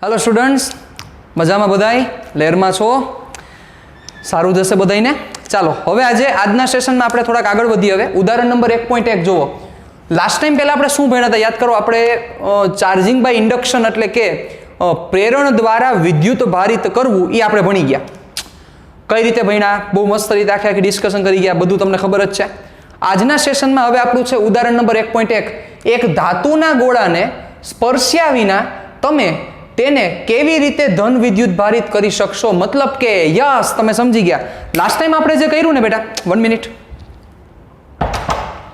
Hello students, मजा में बधाई लहर में छो? सारू जशे बधाईने। चलो हवे आजना सेशन में आपणे थोड़ा आगळ वधीए। हवे उदाहरण नंबर 1.1 जुओ। लास्ट टाइम पहला आपणे शुं भण्या हता याद करो? आपणे चार्जिंग बाय इंडक्शन एटले के प्रेरण द्वारा विद्युत भारित करवुं ई आपणे भणी गया। कई रीते भण्या? बहु मस्त रीते आखी डिस्कशन करी गया, बधुं तमने खबर ज छे। आजना सेशन में हवे आपणुं छे उदाहरण नंबर 1.1। एक धातुना गोळाने स्पर्श्या विना तमे तेने केवी रीते धन विद्युत भारित करी शकशो? मतलब के यस तमे समझी गया। लास्ट टाइम आपणे जे कर्युं ने बेटा, 1 मिनिट,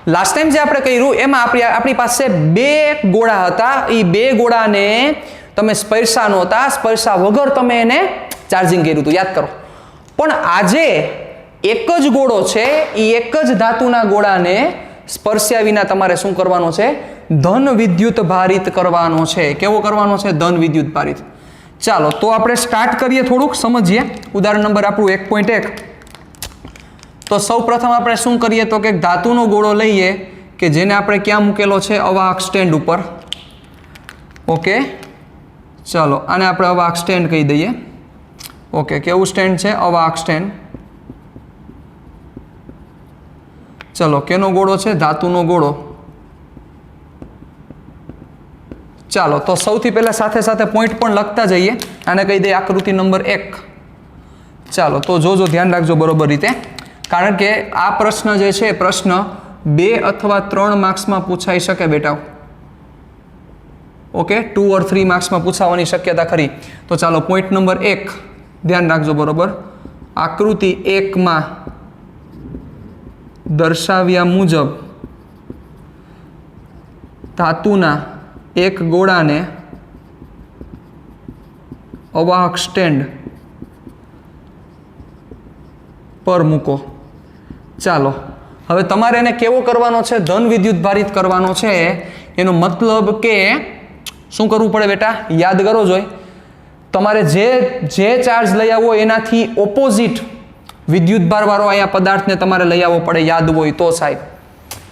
लास्ट टाइम जे आपणे कर्युं एमां आपणी पासे बे गोळा हता। ई बे गोळाने तमे स्पर्शा नहोता, स्पर्शा वगर तमे एने चार्जिंग कर्युं हतुं, याद करो। पण आजे एक ज गोळो छे, ई एक ज धातुना गोळाने स्पर्श्या विना तमारे शुं करवानो छे? धन विद्युत भारित करवानो छे। केवो करवानो छे? धन विद्युत भारित। चालो तो आपणे स्टार्ट करिए, थोड़ुंक समझिए। उदाहरण नंबर आपणुं 1.1। तो सौ प्रथम आपणे शुं करिए तो के धातुनो गोळो लईए के जेने आपणे क्यां मूकेलो छे? अवाहक स्टेन्ड उपर। ओके, चलो आने आपणे अवाहक स्टेन्ड कही दईए। ओके, केवुं स्टेन्ड छे? अवाहक स्टेन्ड। चलो केनो गोळो छे? धातुनो गोळो। चलो तो सौथी पहला साथे साथे पॉइंट पण लखता जाइए। आने कही दे आकृति नंबर 1। चलो तो जोजो, ध्यान राखजो बरोबर रीते, कारण के आ प्रश्न जे छे प्रश्न 2 अथवा 3 मार्क्स में पूछाई शके बेटा। ओके, 2 और 3 मार्क्स में पूछावानी शक्यता खरी। तो चलो पॉइंट नंबर 1 ध्यान राखजो बरोबर। आकृति 1 में दर्शाव्या मुजब धातुना एक गोळाने अवाहक स्टेन्ड पर मूको। चालो हवे तमारे एने केवो करवानो छे? धन विद्युत भारित करवानो छे। एनो मतलब के शुं करवुं पड़े बेटा? याद करो जोई। तमारे जे चार्ज लई आवो एनाथी ओपोजिट विद्युत भार वाळो आया पदार्थने तमारे लई आवो पड़े, याद होय तो साहेब।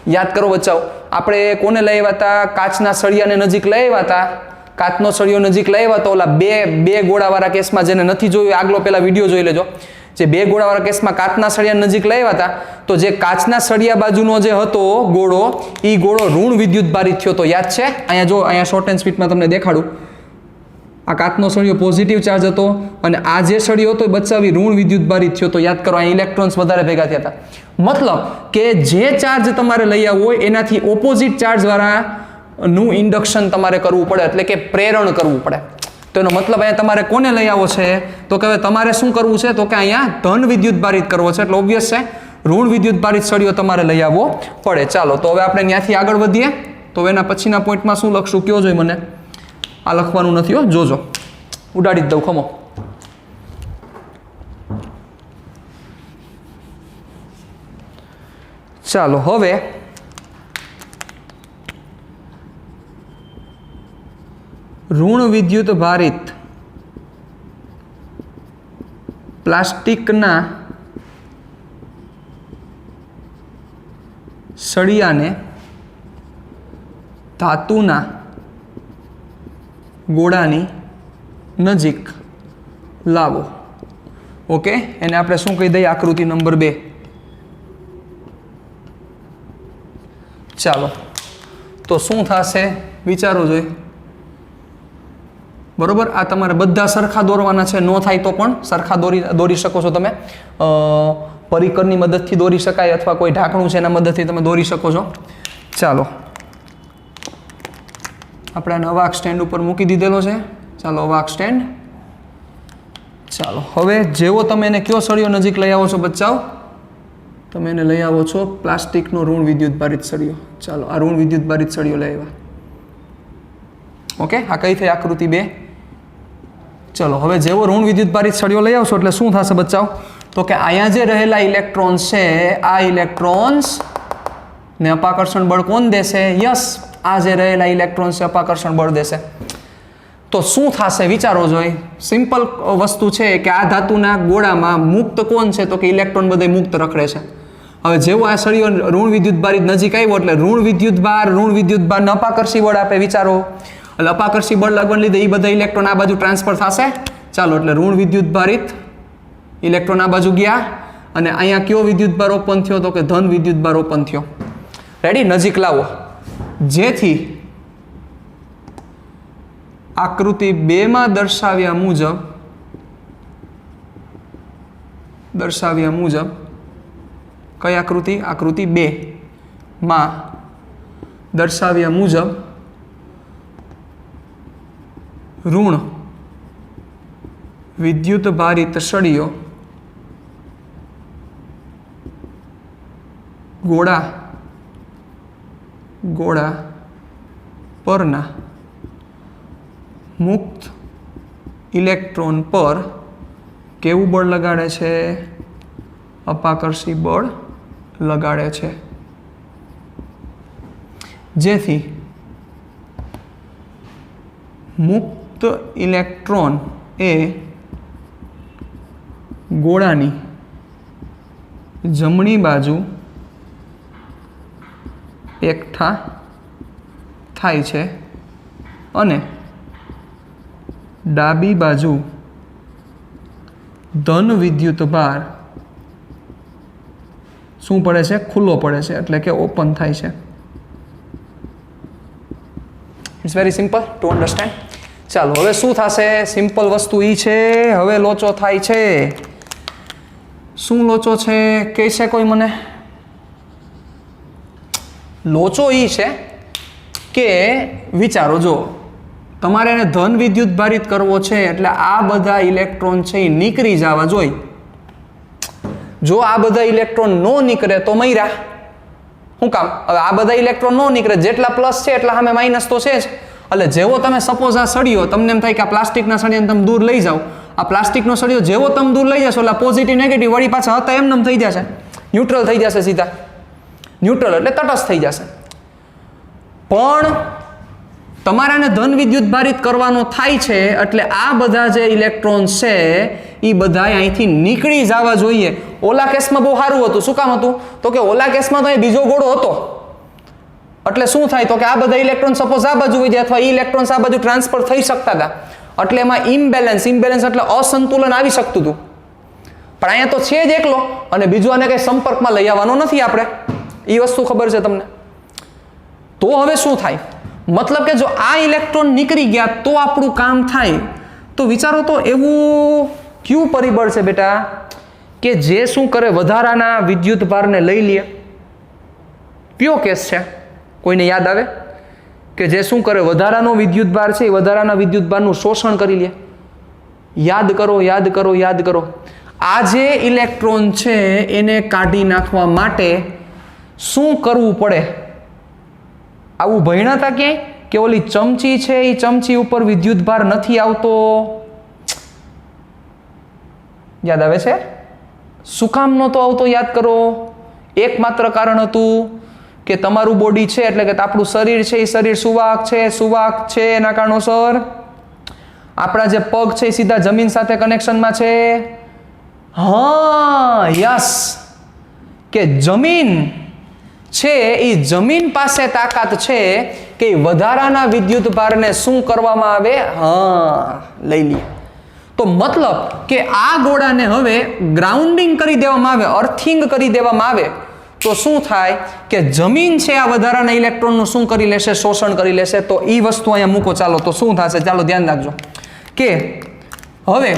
याद करो बच्चाओ, आपणे कोने लई આવ્યા હતા? કાચના સળિયાને નજીક લઈ આવ્યા હતા। કાચનો સળિયો નજીક લઈ આવ્યા તો ઓલા બે ગોળાવાળા કેસમાં, જેને નથી જોયું આગલો પેલા વિડીયો જોઈ લેજો, જે બે ગોળાવાળા કેસમાં કાચના સળિયા નજીક લઈ આવ્યા હતા તો જે કાચના સળિયા બાજુનો જે હતો ગોળો, ઈ ગોળો ઋણ વિદ્યુત ભારિત થયો તો, યાદ છે? અહીંયા જો, અહીંયા શોર્ટ એન્ડ સ્વીટમાં તમને દેખાડું। આ કાચનો સળિયો પોઝિટિવ ચાર્જ હતો અને આ જે સળિયો હતો એ બચાવી ઋણ વિદ્યુત ભારિત થયો તો, યાદ કરો આ ઇલેક્ટ્રોન્સ વધારે ભેગા થયા હતા। मतलब के जे चार्ज तमारे लई आववो होय एनाथी ओपोजिट चार्ज वाळानुं इंडक्शन तमारे करवुं पड़े, एटले के प्रेरण करवुं पड़े। तो एनो मतलब अहींया तमारे कोने लई आववो छे तो के तमारे शुं करवुं छे तो के अहींया धन विद्युत भारित करवो छे, एटले ऑब्वियस छे ऋण विद्युत भारित सळियो तमारे लई आववो पड़े। चालो तो हवे आपणे न्याथी आगळ वधीए। तो एना पछीना पॉइंटमां शुं लखशुं कयो जोई मने? आ लखवानुं नथी हो, जोजो, उडाड़ी ज दઉં, खमो। चालो हवे ऋण विद्युत भारित प्लास्टिकना सळियाने धातुना गोळानी नजीक लावो। ओके, एने आपणे शुं कही दઈએ? आकृति नंबर 2। चालो तो शुं थशे विचारो जोई बरोबर। आ तमारे बधा सरखा दौरवाना छे, नो थाय तो पण सरखा दौरी शको छो तमे। परिकरनी मददथी दौरी शकाय अथवा कोई ढांकणुं छे एना मददथी तमे दौरी शको छो। चालो आपणे आने अवाहक स्टेन्ड उपर मूकी दीधेलो छे। चालो अवाहक स्टेन्ड। चालो हवे जेवो तमे एने कयो सळियो नजीक लई आवो छो बच्चाओ? तमे एने लई आवो छो प्लास्टिकनो ऋण विद्युत भारित सळियो। चालो आ ऋण विद्युत भारित सळियो लई आव्या। ओके, आ कई थई? आकृति 2। चलो हवे जेवो ऋण विद्युत भारित सळियो लई आवशो એટલે શું થશે બચ્ચાઓ? તો કે અહીંયા જે રહેલા ઇલેક્ટ્રોન્સ છે, આ ઇલેક્ટ્રોન્સ ને અપાકર્ષણ બળ કોણ દેશે? યસ, આ જે રહેલા ઇલેક્ટ્રોન્સ છે અપાકર્ષણ બળ દેશે। तो शू थशे विचारो जोई। सिंपल वस्तु है कि आ धातुना गोळामां मुक्त कोण छे तो कि इलेक्ट्रॉन बधाय मुक्त रखड़े छे। हवे जेवो आ सळियो ऋण विद्युत भार नजीक आव्यो एटले ऋण विद्युत भार ने अपाकर्षी बळ आपे विचारो। એટલે અપાકર્ષી બળ લાગવાને લીધે એ બધા ઇલેક્ટ્રોન આ બાજુ ટ્રાન્સફર થશે. ચાલો, એટલે ઋણ વિદ્યુત ભારિત ઇલેક્ટ્રોન આ બાજુ ગયા અને અહીંયા કયો વિદ્યુત ભાર ઓપન થયો? તો કે ધન વિદ્યુત ભાર ઓપન થયો. રેડી? નજીક લાવો, જેથી આકૃતિ 2 માં દર્શાવ્યા મુજબ કઈ આકૃતિ? આકૃતિ 2 માં દર્શાવ્યા મુજબ ઋણ વિદ્યુત ભારિત સળીઓ ગોળા પરના મુક્ત ઇલેક્ટ્રોન પર કેવું બળ લગાડે છે? અપાકર્ષી બળ લગાડે છે, જેથી મુક્ત ઇલેક્ટ્રોન એ ગોળાની જમણી બાજુ એકઠા થાય છે અને ડાબી બાજુ ધન વિદ્યુત ભાર શું પડે છે? ખુલ્લો પડે છે, એટલે કે ઓપન થાય છે. It's very simple to understand. ચાલો, હવે શું થશે? સિમ્પલ વસ્તુ એ છે, હવે લોચો થાય છે. શું લોચો છે કહે છે કોઈ મને? લોચો એ છે કે વિચારો, જો તમારે એને ધન વિદ્યુત ભારિત કરવો છે એટલે આ બધા ઇલેક્ટ્રોન છે એ નીકળી જવા જોઈએ. જો આ બધા ઇલેક્ટ્રોન નો નીકળે તો મૈરા. શું કામ? હવે આ બધા ઇલેક્ટ્રોન નો નીકળે, જેટલા પ્લસ છે એટલા સામે માઇનસ તો છે જ. એટલે જેવો તમે સપોઝ આ સળિયો, તમને એમ થાય કે આ પ્લાસ્ટિકના સળિયાને તમે દૂર લઈ જાઓ, આ પ્લાસ્ટિકનો સળિયો જેવો તમે દૂર લઈ જશો એટલે પોઝિટિવ નેગેટિવ વળી પાછા હતા એમને થઈ જશે, ન્યુટ્રલ થઈ જશે સીધા. ન્યુટ્રલ એટલે તટસ્થ થઈ જશે. પણ તમારે આને ધન વિદ્યુત ભારિત કરવાનો થાય છે એટલે આ બધા જે ઇલેક્ટ્રોન છે એ બધા અહીંથી નીકળી જવા જોઈએ. ઓલા કેસમાં બહુ સારું હતું. શું કામ હતું? તો કે ઓલા કેસમાં તો અહીં બીજો ગોળો હતો, એટલે શું થાય? તો કે આ બધા ઇલેક્ટ્રોન સપોઝ આ બાજુ વહી જાય અથવા ઇલેક્ટ્રોન્સ આ બાજુ ટ્રાન્સફર થઈ શકતા હતા, એટલે એમાં ઇમ્બેલેન્સ એટલે અસંતુલન આવી શકતું હતું. પણ અહીંયા તો છે જ એકલો અને બીજું આને કઈ સંપર્કમાં લઈ આવવાનો નથી આપણે. એ વસ્તુ ખબર છે તમને? તો હવે શું થાય? મતલબ કે જો આ ઇલેક્ટ્રોન નીકળી ગયા તો આપણું કામ થાય. તો વિચારો તો એવું કયું પરિબળ છે બેટા કે જે શું કરે? વધારાના વિદ્યુત ભારને લઈ લે. કયો કેસ છે? કોઈને યાદ આવે કે જે શું કરે? વધારાનો વિદ્યુત ભાર છે એ વધારાના વિદ્યુત ભારનું શોષણ કરી લે. યાદ કરો. આ જે ઇલેક્ટ્રોન છે એને કાઢી નાખવા માટે શું કરવું પડે? આવું ભણ્યા હતા ક્યાંય કે ઓલી ચમચી છે એ ચમચી ઉપર વિદ્યુત ભાર નથી આવતો? યાદ આવે છે? શું કામ નહોતો આવતો? યાદ કરો. એકમાત્ર કારણ હતું કે તમારું બોડી છે એટલે કે આપણું શરીર છે એ શરીર સુવાહક છે એના કારણોસર આપણા જે પગ છે એ સીધા જમીન સાથે કનેક્શનમાં છે. હા, યસ, કે જમીન છે એ જમીન પાસે તાકાત છે કે વધારાના વિદ્યુત ભારને શું કરવામાં આવે? હા, લઈ લે. તો મતલબ કે આ ગોળાને હવે ગ્રાઉન્ડિંગ કરી દેવામાં આવે, અર્થિંગ કરી દેવામાં આવે તો શું થાય કે જમીન છે આ વધારાના ઇલેક્ટ્રોનનું શું કરી લેશે? શોષણ કરી લેશે. તો એ વસ્તુ અહીંયા મૂકો. ચાલો, તો શું થશે? ચાલો ધ્યાન રાખજો કે હવે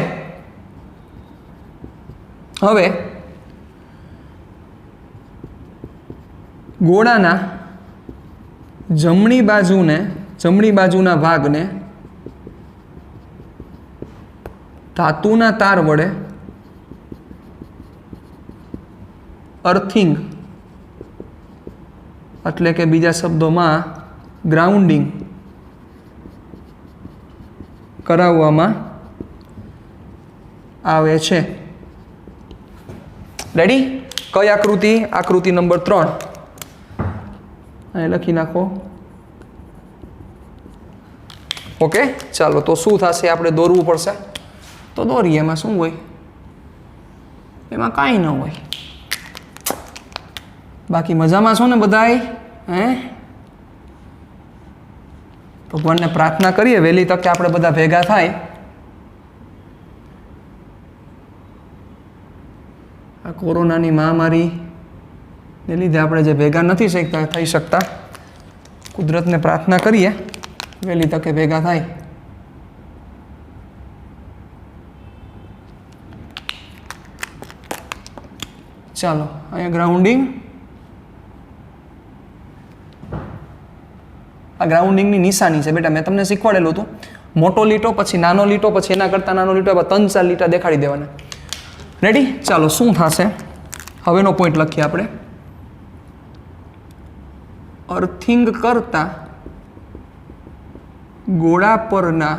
ગોળાના જમણી બાજુના ભાગને ધાતુના તાર વડે અર્થિંગ એટલે કે બીજા શબ્દોમાં ગ્રાઉન્ડિંગ કરાવવામાં આવે છે. રેડી? કઈ આકૃતિ? આકૃતિ નંબર 3 અહીં લખી નાખો. ઓકે, ચાલો તો શું થશે? આપણે દોરવું પડશે તો દોરીએ. એમાં શું હોય? એમાં કાંઈ ન હોય. બાકી મજામાં છો ને બધાય? ભગવાનને પ્રાર્થના કરીએ વહેલી તકે આપણે બધા ભેગા થાય. આ કોરોનાની મહામારીને લીધે આપણે જે ભેગા નથી થઈ શકતા, કુદરતને પ્રાર્થના કરીએ વહેલી તકે ભેગા થાય. ચાલો અહીંયા ગ્રાઉન્ડિંગ. આ ગ્રાઉન્ડિંગની નિશાની છે બેટા, મેં તમને શીખવાડેલું હતું. મોટો લીટો, પછી નાનો લીટો, પછી એના કરતાં નાનો લીટો, એવા 3-4 લીટા દેખાડી દેવાના. રેડી? ચાલો શું થશે હવેનો પોઈન્ટ લખીએ આપણે. અર્થિંગ કરતા ગોળા પરના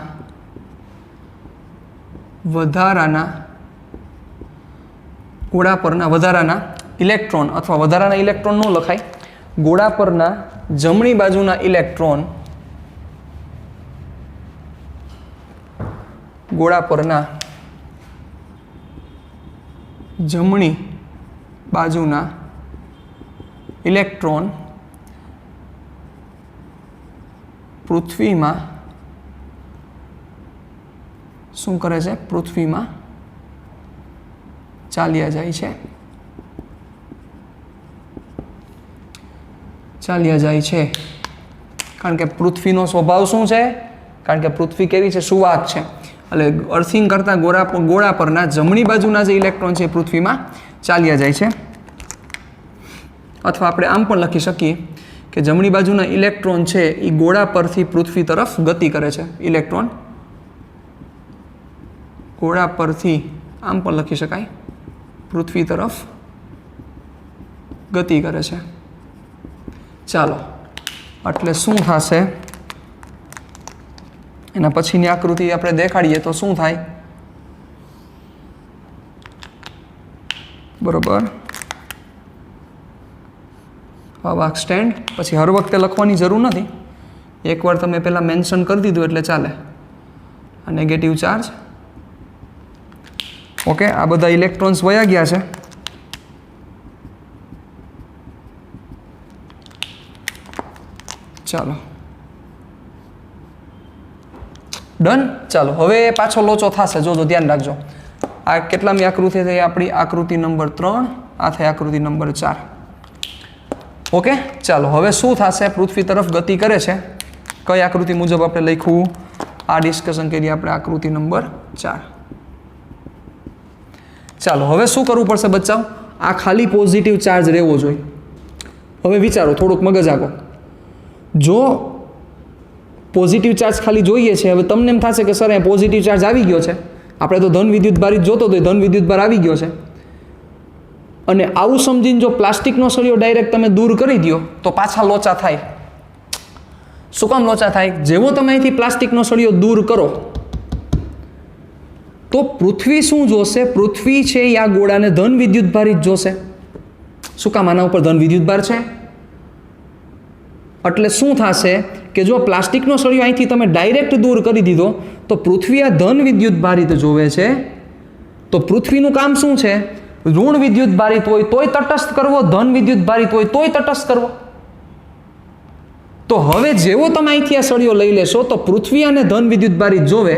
વધારાના ઇલેક્ટ્રોન, અથવા વધારાના ઇલેક્ટ્રોન ન લખાય, ગોળા પરના જમણી બાજુના ઇલેક્ટ્રોન, ગોળા પરના જમણી બાજુના ઇલેક્ટ્રોન પૃથ્વીમાં શું કરે છે? પૃથ્વીમાં ચાલ્યા જાય છે. કારણ કે પૃથ્વીનો સ્વભાવ શું છે? કારણ કે પૃથ્વી કેવી છે? સુવાહક છે. એટલે અર્થિંગ કરતાં ગોળા પરના જમણી બાજુના જે ઇલેક્ટ્રોન છે એ પૃથ્વીમાં ચાલ્યા જાય છે. અથવા આપણે આમ પણ લખી શકીએ કે જમણી બાજુના ઇલેક્ટ્રોન છે એ ગોળા પરથી પૃથ્વી તરફ ગતિ કરે છે. ઇલેક્ટ્રોન ગોળા પરથી આમ પણ લખી શકાય, પૃથ્વી તરફ ગતિ કરે છે. ચાલો, એટલે શું થશે એના પછીની આકૃતિ આપણે દેખાડીએ તો શું થાય? બરોબર, વાક સ્ટેન્ડ. પછી હર વખતે લખવાની જરૂર નથી, એકવાર તમે પહેલાં મેન્શન કરી દીધું એટલે ચાલે. આ નેગેટિવ ચાર્જ. ઓકે, આ બધા ઇલેક્ટ્રોન્સ વયા ગયા છે. ચાલો ડન. ચાલો હવે પાછો લોચો થશે, જોજો ધ્યાન રાખજો. આ કેટલામી આકૃતિ થઈ? આપણી આકૃતિ નંબર 3. આ થઈ આકૃતિ નંબર 4. ઓકે, ચાલો હવે શું થશે? પૃથ્વી તરફ ગતિ કરે છે. કઈ આકૃતિ મુજબ આપણે લખ્યું? આ ડિસ્કશન કરીએ આપણે આકૃતિ નંબર 4. ચાલો હવે શું કરવું પડશે બચ્ચાઓ? આ ખાલી પોઝિટિવ ચાર્જ રહેવો જોઈએ. હવે વિચારો, થોડુંક મગજ આગો. જો પોઝિટિવ ચાર્જ ખાલી જોઈએ છે, હવે તમને એમ થશે કે સર એ પોઝિટિવ ચાર્જ આવી ગયો છે, આપણે તો ધન વિદ્યુતભાર જોતો તો ધન વિદ્યુતભાર આવી ગયો છે. અને આવું સમજીને જો પ્લાસ્ટિકનો સળિયો ડાયરેક્ટ તમે દૂર કરી દો તો પાછા લોચા થાય. શું કામ લોચા થાય? જેવો તમે અહીંથી પ્લાસ્ટિકનો સળિયો દૂર કરો તો પૃથ્વી શું જોશે? પૃથ્વી છે એ આ ગોળાને ધન વિદ્યુતભારિત જોશે. શું કામ? આના ઉપર ધન વિદ્યુતભાર છે. એટલે શું થશે કે જો પ્લાસ્ટિકનો સળિયો અહીંથી તમે ડાયરેક્ટ દૂર કરી દીધો તો પૃથ્વી આ ધન વિદ્યુતભારિત જોવે છે. તો પૃથ્વીનું કામ શું છે? ઋણ વિદ્યુતભારિત હોય તોય તટસ્થ કરવો, ધન વિદ્યુતભારિત હોય તોય તટસ્થ કરવો. તો હવે જેવો તમે અહીંથી આ સળિયો લઈ લેશો તો પૃથ્વી અને ધન વિદ્યુતભારિત જોવે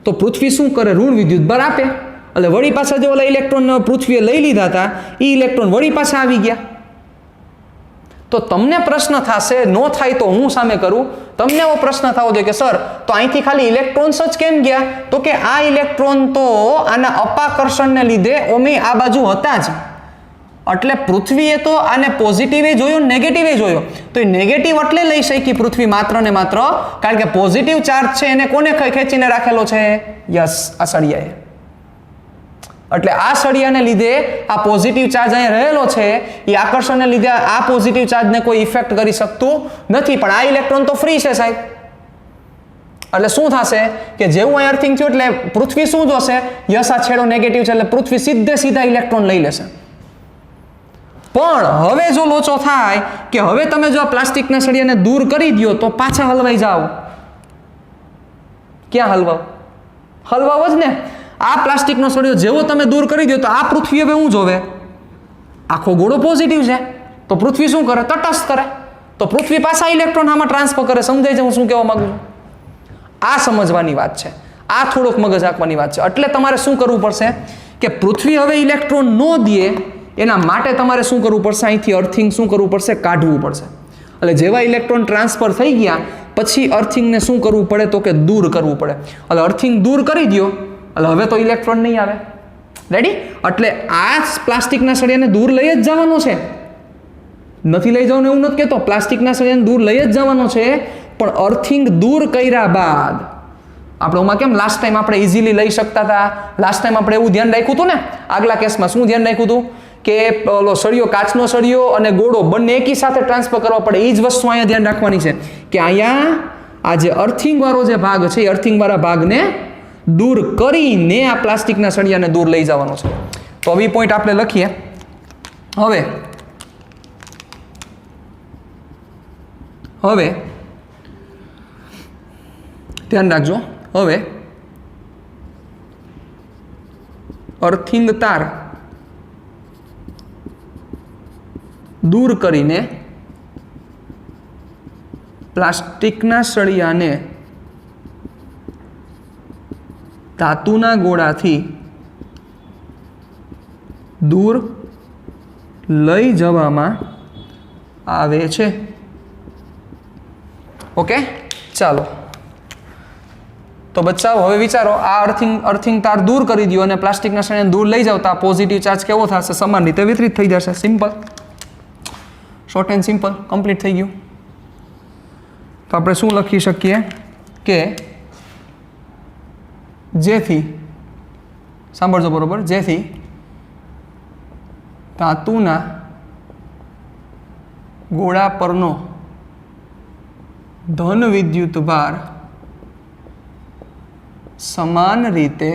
તો પૃથ્વી શું કરે? ઋણ વિદ્યુતભાર આપે. એટલે વળી પાછા જે ઓલા ઇલેક્ટ્રોન પૃથ્વીએ લઈ લીધા હતા એ ઇલેક્ટ્રોન વળી પાછા આવી ગયા. તો તમને પ્રશ્ન થશે, નો થાય તો હું સામે કરું, તમને એવો પ્રશ્ન થવો જોઈએ કે સર તો અહીંથી ખાલી ઇલેક્ટ્રોન્સ જ કેમ ગયા? તો કે આ ઇલેક્ટ્રોન તો આના અપાકર્ષણને લીધે ઓમે આ બાજુ હતા જ. એટલે પૃથ્વીએ તો આને પોઝિટિવે જોયો, નેગેટિવે જોયો. તો એ નેગેટિવ એટલે લઈ શકી પૃથ્વી માત્ર ને માત્ર કારણ કે પોઝિટિવ ચાર્જ છે એને કોને ખેંચીને રાખેલો છે? યસ, આ સળિયાએ. એટલે આ સળિયાને લીધે આ પોઝિટિવ ચાર્જ અહીંયા રહેલો છે એ આકર્ષણને લીધે આ પોઝિટિવ ચાર્જને કોઈ ઇફેક્ટ કરી શકતું નથી. પણ આ ઇલેક્ટ્રોન તો ફ્રી છે સાહેબ. એટલે શું થશે કે જેવું અહીં અર્થિંગ થયું એટલે પૃથ્વી શું જોશે? યસ, આ છેડો નેગેટિવ છે એટલે પૃથ્વી સીધા ઇલેક્ટ્રોન લઈ લેશે. પણ હવે જો લોચો થાય કે હવે તમે જો આ પ્લાસ્ટિકના સળિયાને દૂર કરી દો તો પાછા હલવાઈ જાઓ. ક્યાં હલવાઓ? હલવાઓ જ ને. આ પ્લાસ્ટિકનો સળિયો જેવો તમે દૂર કરી દો તો આ પૃથ્વી હવે શું જોવે? આખો ગોળો પોઝિટિવ છે તો પૃથ્વી શું કરે? તટસ્થ કરે. તો પૃથ્વી પાછા ઇલેક્ટ્રોન આમાં ટ્રાન્સફર કરે. સમજાય છે હું શું કહેવા માંગુ છું? આ સમજવાની વાત છે, આ થોડોક મગજ આંકવાની વાત છે. એટલે તમારે શું કરવું પડશે કે પૃથ્વી હવે ઇલેક્ટ્રોન ન દે એના માટે તમારે શું કરવું પડશે? અહીંથી અર્થિંગ શું કરવું પડશે? કાઢવું પડશે. એટલે જેવા ઇલેક્ટ્રોન ટ્રાન્સફર થઈ ગયા પછી અર્થિંગને શું કરવું પડે? તો કે દૂર કરવું પડે. એટલે અર્થિંગ દૂર કરી દો એટલે હવે તો ઇલેક્ટ્રોન નહીં આવે. રેડી? એટલે આ પ્લાસ્ટિકના સળિયાને દૂર લઈ જ જવાનો છે, નથી લઈ જવાનું એવું નથી કહેતો. પ્લાસ્ટિકના સળિયાને દૂર લઈ જ જવાનો છે, પણ અર્થિંગ દૂર કર્યા બાદ આપણે ઓમાં કેમ લાસ્ટ ટાઈમ આપણે ઇઝીલી લઈ શકતા હતા. લાસ્ટ ટાઈમ આપણે એવું ધ્યાન રાખ્યું હતું ને, આગલા કેસમાં શું ધ્યાન રાખ્યું હતું કે ઓલો સળિયો, કાચનો સળિયો અને ગોળો બંને એકી સાથે ટ્રાન્સફર કરવા પડે. એ જ વસ્તુ અહીંયા ધ્યાન રાખવાની છે કે અહીંયા આ જે અર્થિંગ વાળો જે ભાગ છે એ અર્થિંગ વાળા ભાગને દૂર કરીને આ પ્લાસ્ટિકના સળિયાને દૂર લઈ જવાનો છે. તો હવે પોઈન્ટ આપણે લખીએ. હવે ધ્યાન રાખજો. હવે અર્થિંગ તાર દૂર કરીને પ્લાસ્ટિકના સળિયાને ધાતુના ગોળાથી દૂર લઈ જવામાં આવે છે. ઓકે, ચાલો તો બચ્ચાઓ હવે વિચારો, આ અર્થિંગ તાર દૂર કરી દો અને પ્લાસ્ટિકના સળિયાને દૂર લઈ જાવ તો આ પોઝિટિવ ચાર્જ કેવો થશે? સમાન રીતે વિતરિત થઈ જશે. Simple, short and simple, complete થઈ ગયું. તો આપણે શું લખી શકીએ કે જેથી, સાંભળજો બરોબર, જેથી ધાતુના ગોળા પરનો ધન વિદ્યુત ભાર સમાન રીતે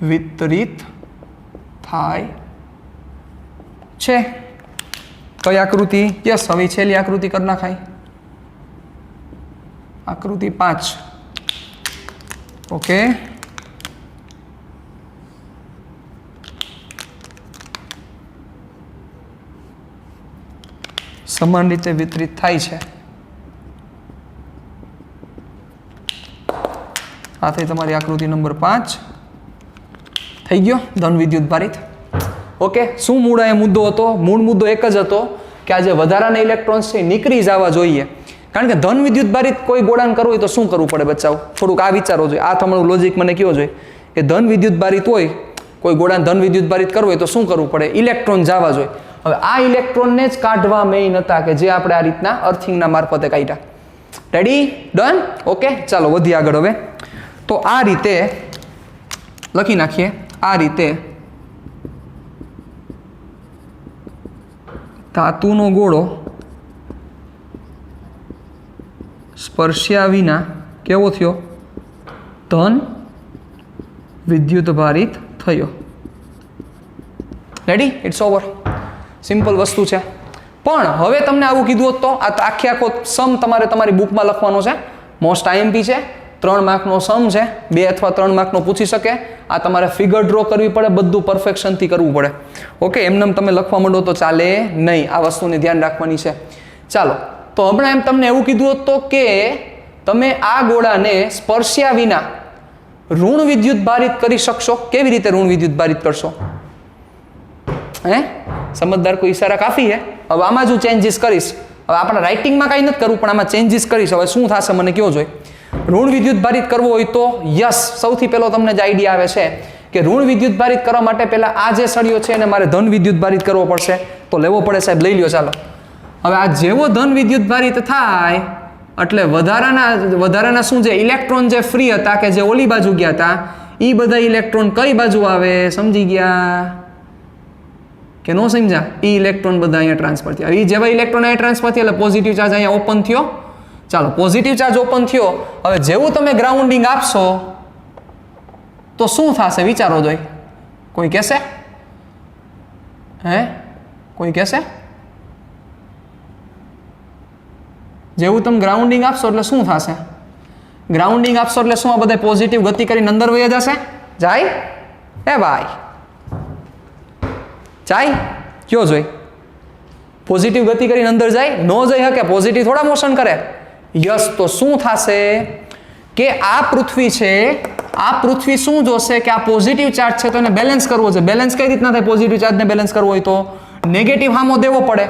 વિતરિત થાય છે. કઈ આકૃતિ? યસ, હવે છેલ્લી આકૃતિ કરી નાખાય. આકૃતિ 5. ઓકે, સમાન રીતે વિતરિત થાય છે. આ થઈ તમારી આકૃતિ નંબર 5. થઈ ગયો ધન વિદ્યુત ભારિત. ઓકે, શું મૂળ એ મુદ્દો હતો? મૂળ મુદ્દો એક જ હતો કે આ જે વધારાના ઇલેક્ટ્રોન્સ છે નીકળી જવા જોઈએ. કારણ કે ધન વિદ્યુત ભારિત કોઈ ગોળાને કરવું હોય તો શું કરવું પડે બચ્ચાઓ? થોડુંક આ વિચારો જોઈએ. આ તમારું લોજિક મને કયો જોઈએ કે ધન વિદ્યુત ભારિત હોય, કોઈ ગોળાને ધન વિદ્યુત ભારિત કરવું હોય તો શું કરવું પડે? ઇલેક્ટ્રોન જવા જોઈએ. હવે આ ઇલેક્ટ્રોનને જ કાઢવા મેઇન હતા કે જે આપણે આ રીતના અર્થિંગના મારફતે કાઢ્યા. રેડી? ડન? ઓકે, ચાલો વધીએ આગળ. હવે તો આ રીતે લખી નાખીએ. આ રીતે ધાતુનો ગોળો સ્પર્શ્યા વિના કેવો થયો? ધન વિદ્યુત ભારિત થયો. રેડી? It's over. સિમ્પલ વસ્તુ છે. પણ હવે તમને આવું કીધું હોત તો આ આખે આખો સમ તમારે તમારી બુકમાં લખવાનો છે. મોસ્ટ આઈએમપી છે, 3 માર્કનો સમ છે, 2 અથવા 3 માર્કનો પૂછી શકે. આ તમારે ફિગર ડ્રો કરવી પડે, બધું પરફેક્શનથી કરવું પડે. ઓકે, એમને તમે લખવા માંડો તો ચાલે નહીં. આ વસ્તુને ધ્યાન રાખવાની છે. ચાલો, તો હમણાં એમ તમને એવું કીધું હોત તો કે તમે આ ગોળાને સ્પર્શ્યા વિના ઋણ વિદ્યુત ભારિત કરી શકશો. કેવી રીતે ઋણ વિદ્યુત ભારિત કરશો? હે, સમજદાર કોઈ ઈશારા કાફી હે. હવે આમાં જો ચેન્જીસ કરીશ, હવે આપણે રાઇટિંગમાં કાંઈ નથી કરવું પણ આમાં ચેન્જીસ કરીશ. હવે શું થશે મને કયો જોઈએ? ઋણ વિદ્યુત ભારિત કરવો હોય તો યસ, સૌથી પહેલો તમને જ આઈડિયા આવે છે કે ઋણ વિદ્યુત ભારિત કરવા માટે પહેલા આ જે સળિયો છે એને મારે ધન વિદ્યુત ભારિત કરવો પડશે. તો લેવો પડે સાહેબ, લઈ લ્યો. ચાલો, હવે આ જેવો ધન વિદ્યુત ભારિત થાય એટલે વધારાના શું છે? ઇલેક્ટ્રોન જે ફ્રી હતા કે જે ઓલી બાજુ ગયા હતા એ બધા ઇલેક્ટ્રોન કઈ બાજુ આવે? સમજી ગયા કે નો સમજ્યા? એ ઇલેક્ટ્રોન બધા અહીંયા ટ્રાન્સફર થયા. એ જેવા ઇલેક્ટ્રોન અહીંયા ટ્રાન્સફર થયા એટલે પોઝિટિવ ચાર્જ અહીંયા ઓપન થયો. ચાલો, પોઝિટિવ ચાર્જ ઓપન થયો. હવે જેવું તમે ગ્રાઉન્ડિંગ આપશો તો શું થશે? વિચારો જોઈ. કોઈ કહેશે? હે, કોઈ કહેશે? જેવું તમે ગ્રાઉન્ડિંગ આપશો એટલે શું થશે? ગ્રાઉન્ડિંગ આપશો એટલે શું? આ બધા પોઝિટિવ ગતિ કરીને અંદર વહી જશે. જાય? હે ભાઈ, જાય? કયો જોઈ? પોઝિટિવ ગતિ કરીને અંદર જાય ન જઈ શકે, પોઝિટિવ થોડા મોશન કરે. યસ, તો શું થશે કે આ પૃથ્વી છે, આ પૃથ્વી શું જોશે કે આ પોઝિટિવ ચાર્જ છે તો એને બેલેન્સ કરવો છે. બેલેન્સ કઈ રીતના થાય? પોઝિટિવ ચાર્જને બેલેન્સ કરવો હોય તો નેગેટિવ હામો દેવો પડે.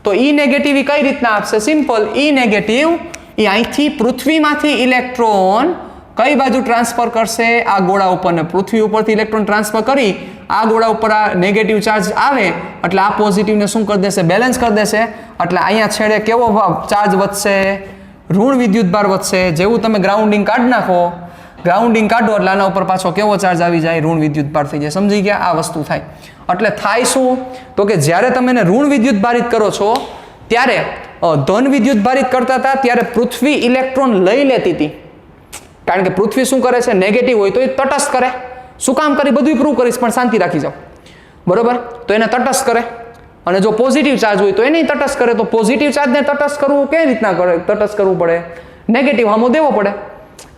તો ઈ નેગેટિવ કઈ રીતના આપશે? સિમ્પલ, ઈ નેગેટિવ એ અહીંથી પૃથ્વીમાંથી ઇલેક્ટ્રોન કઈ બાજુ ટ્રાન્સફર કરશે? આ ગોળા ઉપર. ને પૃથ્વી ઉપરથી ઇલેક્ટ્રોન ટ્રાન્સફર કરી આ ગોળા ઉપર આ નેગેટિવ ચાર્જ આવે એટલે આ પોઝિટિવને શું કરી દેશે? બેલેન્સ કરી દેશે. એટલે અહીંયા છેડે કેવો ચાર્જ વધશે? ઋણ વિદ્યુતભાર વધશે. જેવું તમે ગ્રાઉન્ડિંગ કાઢી નાખો, ગ્રાઉન્ડિંગ કાઢો એટલે આના ઉપર પાછો કેવો ચાર્જ આવી જાય? ઋણ વિદ્યુતભાર થઈ જાય. સમજી ગયા? આ વસ્તુ થાય. એટલે થાય શું? તો કે જ્યારે તમે એને ઋણ વિદ્યુતભારિત કરો છો ત્યારે ધન વિદ્યુતભારિત કરતા હતા ત્યારે પૃથ્વી ઇલેક્ટ્રોન લઈ લેતી હતી. કારણ કે પૃથ્વી શું કરે છે? નેગેટિવ હોય તો એ તટસ્થ કરે. શું કામ કરી? બધું પ્રૂવ કરીશ પણ શાંતિ રાખી જાઓ. બરોબર? તો એને તટસ્થ કરે. અને જો પોઝિટિવ ચાર્જ હોય તો એને તટસ્થ કરે. તો પોઝિટિવ ચાર્જને તટસ્થ કરવું કઈ રીતના કરે? તટસ્થ કરવું પડે, નેગેટિવ હામો દેવો પડે.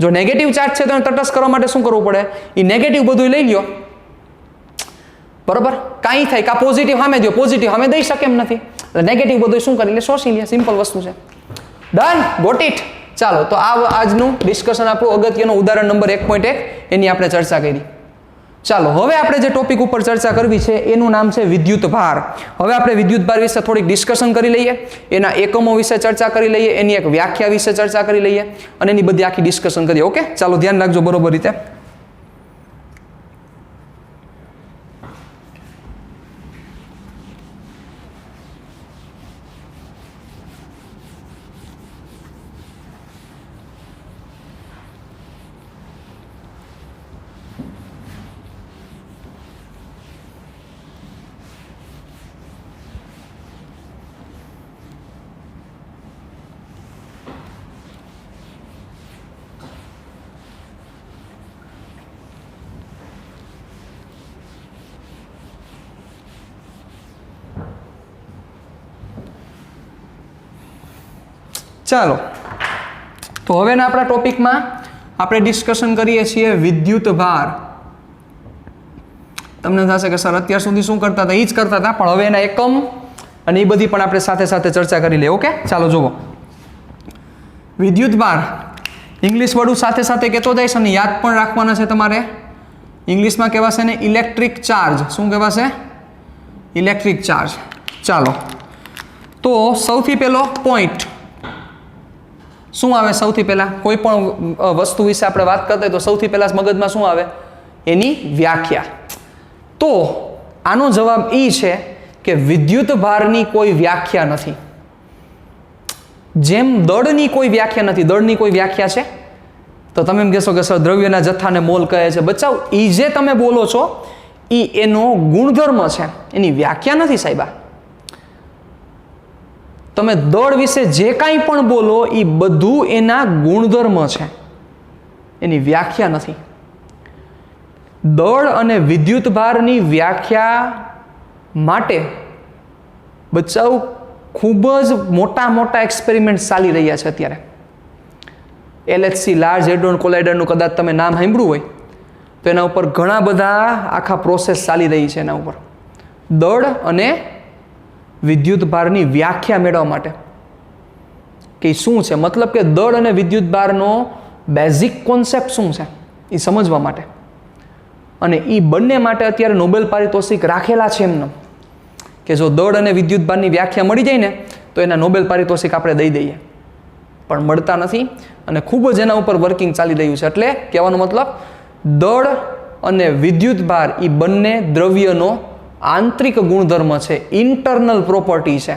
જો નેગેટિવ ચાર્જ છે તો એને તટસ્થ કરવા માટે શું કરવું પડે? એ નેગેટિવ બધું લઈ લ્યો. બરોબર? કાંઈ થાય કા પોઝિટિવ સામે દો, પોઝિટિવ સામે દઈ શકે એમ નથી. એટલે નેગેટિવ બધું શું કરી લે? શોષી લે. સિમ્પલ વસ્તુ છે. Done, got it. ચાલો, તો આ આજનું ડિસ્કશન આપણું અગત્યનું ઉદાહરણ નંબર 1.1 એની આપણે ચર્ચા કરી. ચાલો, હવે આપણે જે ટોપિક ઉપર ચર્ચા કરવી છે એનું નામ છે વિદ્યુત ભાર. હવે આપણે વિદ્યુત ભાર વિશે થોડીક ડિસ્કશન કરી લઈએ, એના એકમો વિશે ચર્ચા કરી લઈએ, એની એક વ્યાખ્યા વિશે ચર્ચા કરી લઈએ અને એની બધી આખી ડિસ્કશન કરીએ. ઓકે, ચાલો ધ્યાન રાખજો બરોબર રીતે. ચાલો, તો હવેના આપણા ટોપિકમાં આપણે ડિસ્કશન કરીએ છીએ વિદ્યુત ભાર. તમને થશે કે સર અત્યાર સુધી શું કરતા હતા? એ જ કરતા હતા, પણ હવે એના એકમ અને એ બધી પણ આપણે સાથે સાથે ચર્ચા કરી લઈએ. ઓકે, ચાલો જુઓ. વિદ્યુત ભાર ઇંગ્લિશ વર્ડ સાથે સાથે કહેતો જઈશ અને યાદ પણ રાખવાના છે તમારે. ઇંગ્લિશમાં કહેવાશે ને ઇલેક્ટ્રિક ચાર્જ. શું કહેવાશે? Electric charge. ચાલો, તો સૌથી પહેલો પોઈન્ટ શું આવે? સૌથી પહેલા કોઈ પણ વસ્તુ વિશે આપણે વાત કરતા હોય તો સૌથી પહેલા મગજમાં શું આવે? એની વ્યાખ્યા. તો આનો જવાબ એ છે કે વિદ્યુત ભારની કોઈ વ્યાખ્યા નથી. જેમ દળની કોઈ વ્યાખ્યા નથી. દળની કોઈ વ્યાખ્યા છે? તો તમે એમ કહેશો કે સર દ્રવ્યના જથ્થાને મોલ કહે છે. બચાવ, એ જે તમે બોલો છો એ એનો ગુણધર્મ છે, એની વ્યાખ્યા નથી સાહેબા. તમે દળ વિશે જે કાંઈ પણ બોલો એ બધું એના ગુણધર્મ છે, એની વ્યાખ્યા નથી. દળ અને વિદ્યુત ભારની વ્યાખ્યા માટે બચાવ ખૂબ જ મોટા મોટા એક્સપેરિમેન્ટ ચાલી રહ્યા છે અત્યારે. LHC લાર્જ હેડ્રોન કોલાઇડરનું કદાચ તમે નામ સાંભળ્યું હોય તો એના ઉપર ઘણા બધા આખા પ્રોસેસ ચાલી રહી છે એના ઉપર દળ અને વિદ્યુત ભારની વ્યાખ્યા મેળવવા માટે કે શું છે, મતલબ કે દળ અને વિદ્યુત ભારનો બેઝિક કોન્સેપ્ટ શું છે એ સમજવા માટે. અને એ બંને માટે અત્યારે નોબેલ પારિતોષિક રાખેલા છે એમને કે જો દળ અને વિદ્યુત ભારની વ્યાખ્યા મળી જાય ને તો એના નોબેલ પારિતોષિક આપણે દઈ દઈએ, પણ મળતા નથી અને ખૂબ જ એના ઉપર વર્કિંગ ચાલી રહ્યું છે. એટલે કહેવાનો મતલબ દળ અને વિદ્યુત ભાર એ બંને દ્રવ્યનો આંતરિક ગુણધર્મ છે, ઇન્ટરનલ પ્રોપર્ટી છે.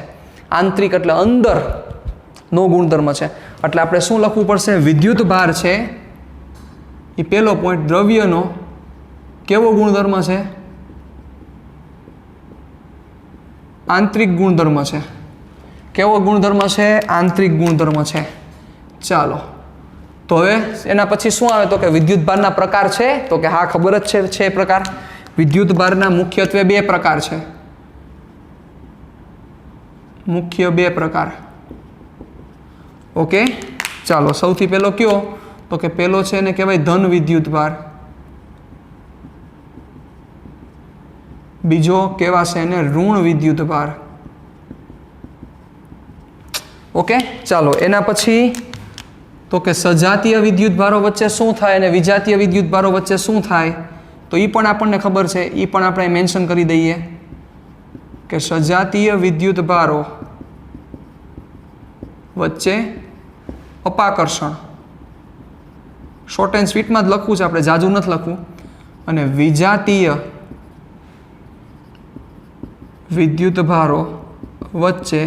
આંતરિક એટલે અંદરનો ગુણધર્મ છે. એટલે આપણે શું લખવું પડશે? વિદ્યુત ભાર છે એ પહેલો પોઈન્ટ દ્રવ્યનો કેવો ગુણધર્મ છે? આંતરિક ગુણધર્મ છે. કેવો ગુણધર્મ છે? આંતરિક ગુણધર્મ છે. ચાલો, તો હવે એના પછી શું આવે તો કે વિદ્યુત ભારના પ્રકાર છે. તો કે હા, ખબર જ છે પ્રકાર. વિદ્યુત ભારના મુખ્યત્વે બે પ્રકાર છે. મુખ્ય બે પ્રકાર. ઓકે, ચાલો, સૌથી પહેલો કયો તો કે પહેલો છે એને કહેવાય ધન વિદ્યુત ભાર. બીજો કહેવાશે એને ઋણ વિદ્યુત ભાર. ઓકે, ચાલો એના પછી તો કે સજાતીય વિદ્યુત ભારો વચ્ચે શું થાય અને વિજાતીય વિદ્યુત ભારો વચ્ચે શું થાય, તો એ પણ આપણને ખબર છે, એ પણ આપણે મેન્શન કરી દઈએ કે સજાતીય વિદ્યુત ભારો વચ્ચે અપાકર્ષણ, શોર્ટ એન્ડ સ્વીટમાં જ લખવું છે, આપણે જાજુ નથી લખવું, અને વિજાતીય વિદ્યુત ભારો વચ્ચે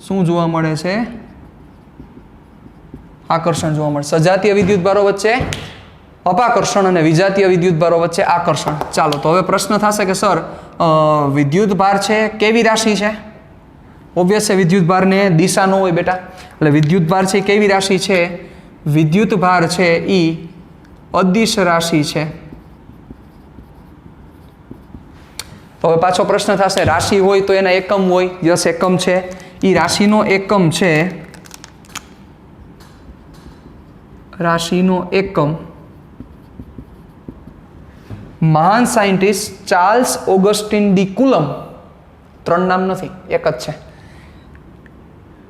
શું જોવા મળે છે? આકર્ષણ જોવા મળે. સજાતીય વિદ્યુત ભારો વચ્ચે અપાકર્ષણ અને વિજાતીય વિદ્યુત ભારો વચ્ચે આકર્ષણ. ચાલો, તો હવે પ્રશ્ન થશે કે સર વિદ્યુત ભાર છે કેવી રાશિ છે? ઓબ્વિયસ છે, વિદ્યુત ભારને દિશા ન હોય બેટા, એટલે વિદ્યુત ભાર છે કેવી રાશિ છે? વિદ્યુત ભાર છે એ અદિશ રાશિ છે. તો હવે પાછો પ્રશ્ન થશે, રાશિ હોય તો એના એકમ હોય. યસ, એકમ છે. એ રાશિનો એકમ છે, રાશિનો એકમ મહાન scientist Charles Augustine D coulomb. 3 નામ નથી, એક જ છે.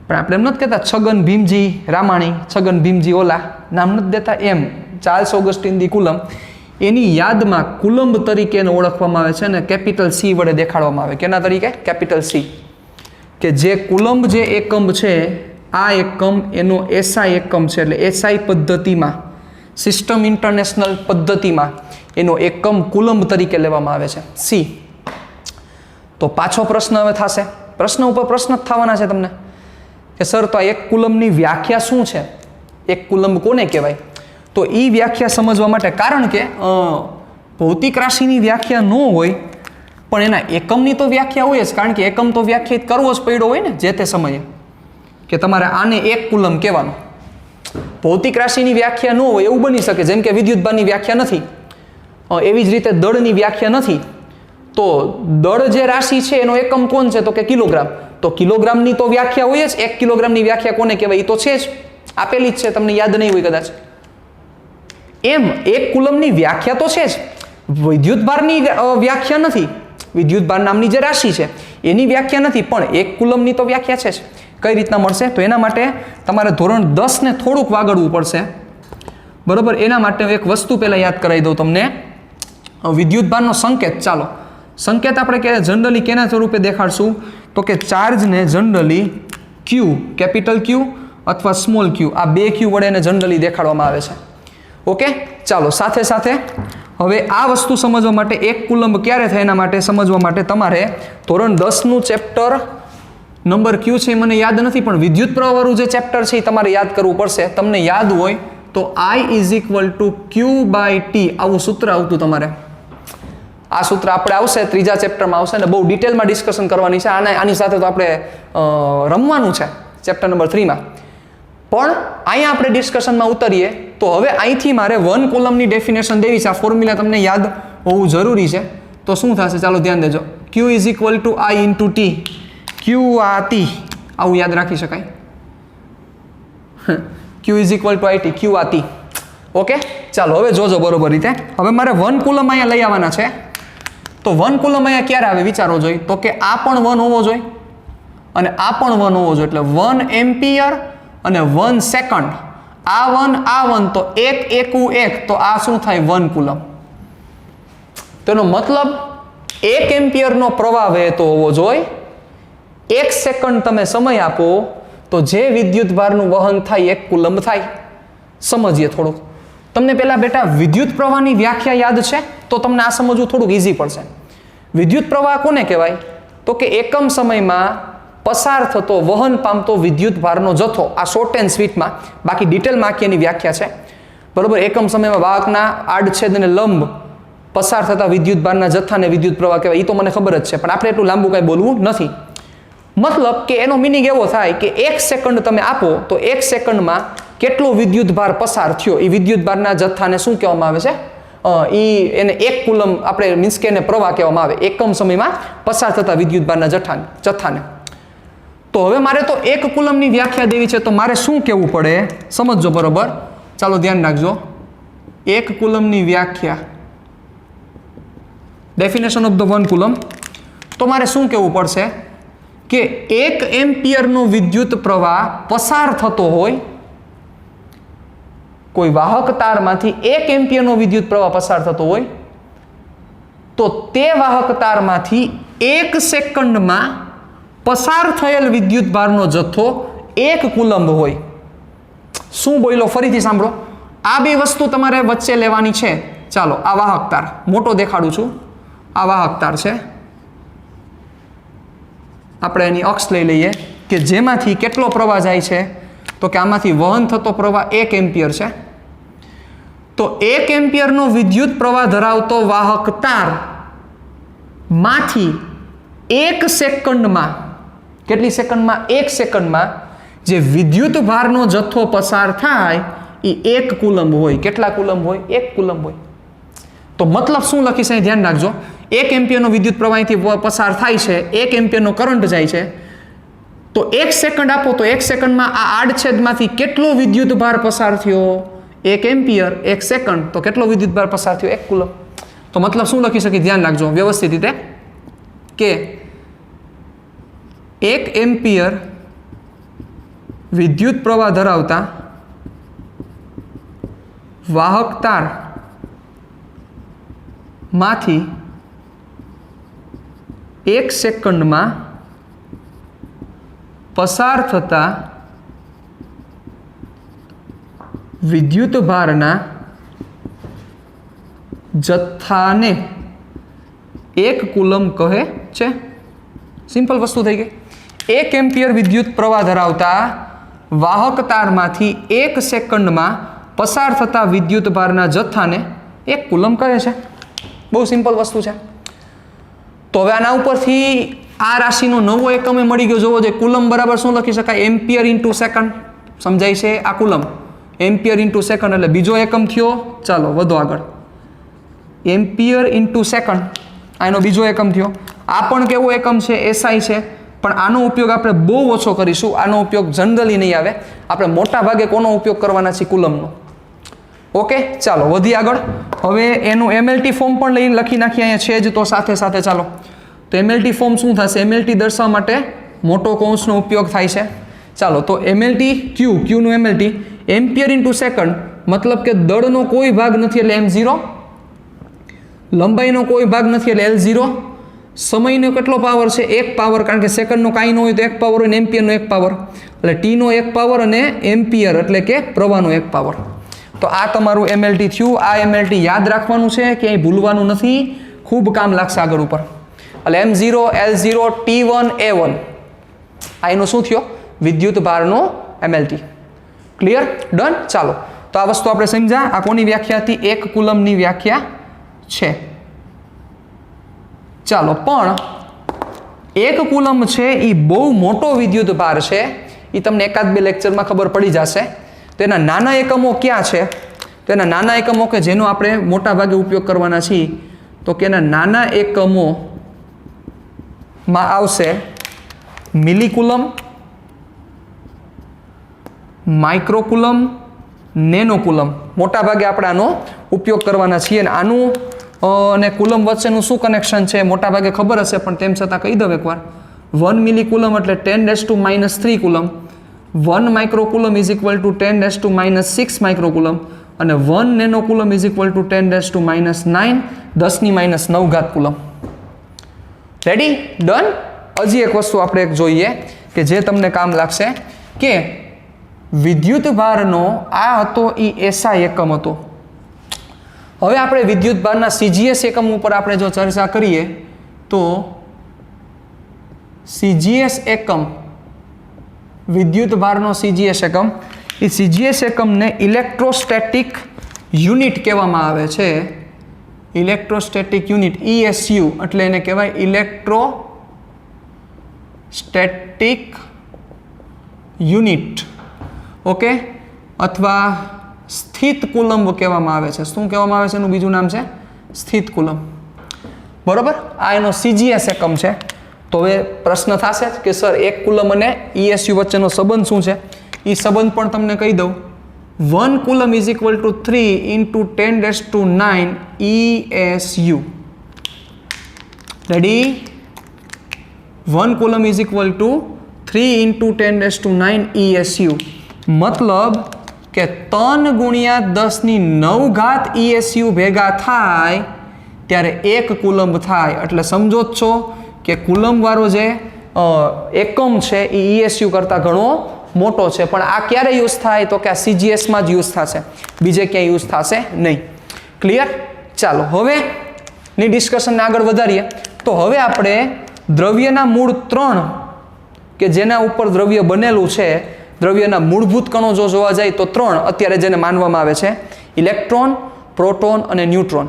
પણ આપણે એમ નથી કહેતા છગન ભીમજી રામાણી, છગન ભીમજી ઓલા, નામ નથી દેતા. એમ ચાર્લ્સ ઓગસ્ટિન ડી કુલમ, એની યાદમાં કુલંબ તરીકે એને ઓળખવામાં આવે છે અને કેપિટલ સી વડે દેખાડવામાં આવે. કેના તરીકે? Capital C. કે જે કુલંબ જે એકમ છે, આ એકમ એનો એસઆઈ એકમ છે. એટલે એસઆઈ પદ્ધતિમાં, સિસ્ટમ ઇન્ટરનેશનલ પદ્ધતિમાં એનો એકમ કુલંબ તરીકે લેવામાં આવે છે, સી. તો પાછો પ્રશ્ન હવે થશે, પ્રશ્ન ઉપર પ્રશ્ન જ થવાના છે તમને કે સર તો આ એક કુલંબની વ્યાખ્યા શું છે? એક કુલંબ કોને કહેવાય? તો એ વ્યાખ્યા સમજવા માટે, કારણ કે ભૌતિક રાશિની વ્યાખ્યા ન હોય પણ એના એકમની તો વ્યાખ્યા હોય જ, કારણ કે એકમ તો વ્યાખ્યાયિત કરવો જ પડ્યો હોય ને જે તે સમયે, કે તમારે આને એક કુલંબ કહેવાનું. ભૌતિક રાશિની વ્યાખ્યા ન હોય એવું બની શકે, જેમ કે વિદ્યુતભારની વ્યાખ્યા નથી, એવી જ રીતે દળની વ્યાખ્યા નથી. તો દળ જે રાશિ છે એનો એકમ કોણ છે? તો કે કિલોગ્રામ. તો કિલોગ્રામની તો વ્યાખ્યા હોય જ. 1 કિલોગ્રામની વ્યાખ્યા કોને કહેવાય? એ તો છે જ, આપેલી જ છે, તમને યાદ નહીં હોય કદાચ. એમ એક કુલંબની વ્યાખ્યા તો છે જ, વિદ્યુતભારની વ્યાખ્યા નથી. વિદ્યુતભાર નામની જે રાશિ છે એની વ્યાખ્યા નથી, પણ એક કુલંબની તો વ્યાખ્યા છે જ. કઈ રીતના મળશે? તો એના માટે તમારે ધોરણ 10 ને થોડુંક વાગડવું પડશે, બરોબર? એના માટે એક વસ્તુ પહેલાં યાદ કરાવી દઉં તમને, વિદ્યુતભારનો સંકેત. ચાલો, સંકેત આપણે કે જનરલી કેના સ્વરૂપે દેખાડશું? તો કે ચાર્જને જનરલી ક્યુ, કેપિટલ ક્યુ અથવા સ્મોલ ક્યુ, આ 2 ક્યુ વડે એને જનરલી દેખાડવામાં આવે છે. ઓકે, ચાલો, સાથે સાથે હવે આ વસ્તુ સમજવા માટે એક કુલંબ ક્યારે થાય એના માટે સમજવા માટે તમારે ધોરણ 10નું ચેપ્ટર નંબર ક્યુ છે એ મને યાદ નથી, પણ વિદ્યુત પ્રવાહવાળું જે ચેપ્ટર છે એ તમારે યાદ કરવું પડશે. તમને યાદ હોય તો I = Q/T આવું સૂત્ર આવતું તમારે. આ સૂત્ર આપણે આવશે 3જા ચેપ્ટરમાં આવશે, અને બહુ ડિટેલમાં ડિસ્કશન કરવાની છે. આની સાથે તો આપણે રમવાનું છે ચેપ્ટર નંબર 3માં. પણ અહીંયા આપણે ડિસ્કશનમાં ઉતરીએ તો હવે અહીંથી મારે 1 કુલમની ડેફિનેશન દેવી છે. આ ફોર્મ્યુલા તમને યાદ હોવું જરૂરી છે. તો શું થશે? ચાલો ધ્યાન દેજો. Q = I × T, Q આ T, આવું યાદ રાખી શકાય. Q = IT, Q આ T. ઓકે, ચાલો હવે જોજો બરોબર રીતે. હવે મારે 1 કુલમ અહીંયા લઈ આવવાના છે. તો 1 કુલમ અહીંયા ક્યારે આવે વિચારો જોઈએ? તો કે આ પણ 1 હોવો જોઈએ અને આ પણ 1 હોવો જોઈએ. એટલે 1 એમ્પિયર અને 1 સેકન્ડ. આ 1 તો 1 એકુ 1, તો આ શું થાય? 1 કુલમ. તેનો મતલબ 1 એમ્પિયરનો પ્રવાહ વહેતો હોવો જોઈએ. 1 સેકન્ડ તમે સમય આપો તો જે વિદ્યુત ભારનું વહન થાય 1 કુલંબ થાય. સમજીએ થોડુંક. તમને પહેલાં બેટા વિદ્યુત પ્રવાહની વ્યાખ્યા યાદ છે તો તમને આ સમજવું થોડુંક ઇઝી પડશે. વિદ્યુત પ્રવાહ કોને કહેવાય? તો કે એકમ સમયમાં પસાર થતો, વહન પામતો વિદ્યુત ભારનો જથ્થો. આ શોર્ટ એન્ડ સ્વીટમાં, બાકી ડિટેલમાં આખી એની વ્યાખ્યા છે, બરોબર? એકમ સમયમાં વાહકના આડછેદ અને લંબ પસાર થતા વિદ્યુત ભારના જથ્થાને વિદ્યુત પ્રવાહ કહેવાય. એ તો મને ખબર જ છે, પણ આપણે એટલું લાંબુ કાંઈ બોલવું નથી. મતલબ કે એનો મિનિંગ એવો થાય કે 1 સેકન્ડ તમે આપો તો 1 સેકન્ડમાં કેટલો વિદ્યુત ભાર પસાર થયો એ વિદ્યુત ભારના જથ્થાને શું કહેવામાં આવે છે? એને 1 કુલમ આપણે મીન્સ કે એને પ્રવાહ કહેવામાં આવે, એકમ સમયમાં પસાર થતા વિદ્યુત ભારના જથ્થાને. તો હવે મારે તો 1 કુલમની વ્યાખ્યા દેવી છે, તો મારે શું કહેવું પડે? સમજજો બરોબર. ચાલો ધ્યાન રાખજો. 1 કુલમની વ્યાખ્યા, ડેફિનેશન ઓફ ધ 1 કુલમ. તો મારે શું કહેવું પડશે કે 1 એમ્પિયરનો વિદ્યુત પ્રવાહ પસાર થતો હોય, કોઈ વાહક તારમાંથી 1 એમ્પિયરનો વિદ્યુત પ્રવાહ પસાર થતો હોય, તો તે વાહક તારમાંથી 1 સેકન્ડમાં પસાર થયેલ વિદ્યુત ભારનો જથ્થો 1 કુલંબ હોય. શું બોલ્યો? ફરીથી સાંભળો. આ બે વસ્તુ તમારે વચ્ચે લેવાની છે. ચાલો, આ વાહક તાર મોટો દેખાડું છું. આ વાહક તાર છે. આપણે એની અક્ષ લઈ લઈએ કે જેમાંથી કેટલો પ્રવાહ જાય છે, તો કે આમાંથી વહન થતો પ્રવાહ 1 એમ્પિયર છે. તો 1 એમ્પિયરનો વિદ્યુત પ્રવાહ ધરાવતો વાહક તાર માંથી 1 સેકન્ડમાં, કેટલી સેકન્ડમાં? 1 સેકન્ડમાં જે વિદ્યુત ભારનો જથ્થો પસાર થાય એ 1 કુલંબ હોય. કેટલા કુલંબ હોય? 1 કુલંબ હોય. તો મતલબ શું લખીશ અહીં ધ્યાન રાખજો. 1 એમ્પિયરનો વિદ્યુત પ્રવાહથી પસાર થાય છે, 1 એમ્પિયરનો કરંટ જાય છે, તો 1 સેકન્ડ આપો તો 1 સેકન્ડમાં આ આડછેદમાંથી કેટલો વિદ્યુત ભાર પસાર થયો? 1 એમ્પિયર. 1 સેકન્ડ તો કેટલો વિદ્યુત ભાર પસાર થયો? 1 કુલંબ. તો મતલબ શું લખી શકીએ? ધ્યાન રાખજો વ્યવસ્થિત રીતે કે 1 એમ્પિયર વિદ્યુત પ્રવાહ ધરાવતા વાહક તાર માંથી 1 સેકન્ડમાં પસાર થતા વિદ્યુત ભારના જથ્થાને 1 કુલંબ કહે છે. સિમ્પલ વસ્તુ થઈ ગઈ. 1 એમ્પિયર વિદ્યુત પ્રવાહ ધરાવતા વાહક તારમાંથી 1 સેકન્ડમાં પસાર થતા વિદ્યુત ભારના જથ્થાને 1 કુલંબ કહે છે. બહુ સિમ્પલ વસ્તુ છે. તો હવે આના ઉપરથી આ રાશિનો નવો એકમ મળી ગયો. જોવો જોઈએ કુલંબ બરાબર શું લખી શકાય? Ampere into second. સમજાય છે? આ કુલંબ એમ્પિયર ઇન્ટુ સેકન્ડ એટલે બીજો એકમ થયો. ચાલો વધો આગળ. એમ્પિયર ઇન્ટુ સેકન્ડ આ એનો બીજો એકમ થયો. આ પણ કેવો એકમ છે? એસઆઈ છે. પણ આનો ઉપયોગ આપણે બહુ ઓછો કરીશું. આનો ઉપયોગ જનરલી નહીં આવે. આપણે મોટા ભાગે કોનો ઉપયોગ કરવાના છે? કુલંબનો. ઓકે, ચાલો વધી આગળ. હવે એનું એમએલટી ફોર્મ પણ લઈને લખી નાખીએ. અહીંયા છે જ તો સાથે સાથે ચાલો. તો એમએલટી ફોર્મ શું થશે? એમએલટી દર્શાવવા માટે મોટો કૌંસનો ઉપયોગ થાય છે. ચાલો, તો એમએલટી ક્યુનું એમએલટી એમ્પિયર ઇન્ટુ સેકન્ડ, મતલબ કે દળનો કોઈ ભાગ નથી એટલે M0, લંબાઈનો કોઈ ભાગ નથી એટલે L0, સમયનો કેટલો પાવર છે? 1 પાવર, કારણ કે સેકન્ડનો કાંઈ ન હોય તો 1 પાવર હોય ને એમ્પિયરનો 1 પાવર, એટલે ટીનો 1 પાવર અને એમ્પિયર એટલે કે પ્રવાહનો 1 પાવર. તો આ તમારું એમએલટી થયું. આ એમએલટી યાદ રાખવાનું છે, ક્યાંય ભૂલવાનું નથી. ખૂબ કામ લાગશે આગળ ઉપર. એટલે M0, L0, T1, A1 આ એનું શું થયો? વિદ્યુત ભારનો એમએલટી. ક્લિયર? ડન? ચાલો, તો આ વસ્તુ આપણે સમજ્યા. આ કોની વ્યાખ્યા હતી? 1 કુલંબની વ્યાખ્યા છે. ચાલો, પણ 1 કુલંબ છે એ બહુ મોટો વિદ્યુત ભાર છે. એ તમને એકાદ બે લેક્ચરમાં ખબર પડી જશે. તો એના નાના એકમો ક્યાં છે? તો એના નાના એકમો કે જેનો આપણે મોટા ભાગે ઉપયોગ કરવાના છીએ, તો કે એના નાના એકમોમાં આવશે મિલીકુલમ, માઇક્રોકુલમ, નેનોકુલમ. મોટા ભાગે આપણે આનો ઉપયોગ કરવાના છીએ. અને આનું અને કુલમ વચ્ચેનું શું કનેક્શન છે મોટા ભાગે ખબર હશે, પણ તેમ છતાં કહી દઉં એકવાર. 1 મિલીકુલમ એટલે 10⁻³ coulomb, 1 microcoulomb is equal to 10⁻⁶ microcoulomb, અને 1 nanocoulomb is equal to 10⁻⁹ 10⁻⁹ coulomb. Ready? Done? હજી એક વસ્તુ આપણે એક જોઈએ કે જે તમને કામ લાગશે, કે વિદ્યુત ભારનો આ હતો એ એસઆઈ એકમ હતો. હવે આપણે વિદ્યુત ભારના સીજીએસ એકમ ઉપર આપણે જો ચર્ચા કરીએ તો સીજીએસ એકમ, વિદ્યુત ભારનો સીજીએસ એકમ, એ સીજીએસ એકમને ઇલેક્ટ્રોસ્ટેટિક યુનિટ કહેવામાં આવે છે. ઇલેક્ટ્રોસ્ટેટિક યુનિટ ESU એટલે એને કહેવાય ઇલેક્ટ્રોસ્ટેટિક યુનિટ. ઓકે, અથવા સ્થિત કુલંબ કહેવામાં આવે છે. શું કહેવામાં આવે છે? એનું બીજું નામ છે સ્થિત કુલંબ. બરોબર? આ એનો સીજીએસ એકમ છે. તો હવે પ્રશ્ન થશે કે સર 1 કુલમ અને ESU વચ્ચેનો સંબંધ શું છે? એ સંબંધ પણ તમને કહી દઉં. 1 coulomb is equal two 3 × 10⁹ ESU. Ready? 1 coulomb is equal two 3 × 10⁹ ESU. મતલબ કે 3 × 10⁹ ESU ભેગા થાય ત્યારે 1 કુલમ થાય. એટલે સમજો જ છો કે કુલમવાળો જે એકમ છે એ ESU કરતાં ઘણો મોટો છે. પણ આ ક્યારે યુઝ થાય તો કે આ CGSમાં જ યુઝ થશે, બીજે ક્યાંય યુઝ થશે નહીં. ક્લિયર? ચાલો હવે ની ડિસ્કશનને આગળ વધારીએ. તો હવે આપણે દ્રવ્યના મૂળ 3 કે જેના ઉપર દ્રવ્ય બનેલું છે, દ્રવ્યના મૂળભૂત કણો જો જોવા જાય તો 3 અત્યારે જેને માનવામાં આવે છે, ઇલેક્ટ્રોન, પ્રોટોન અને ન્યુટ્રોન.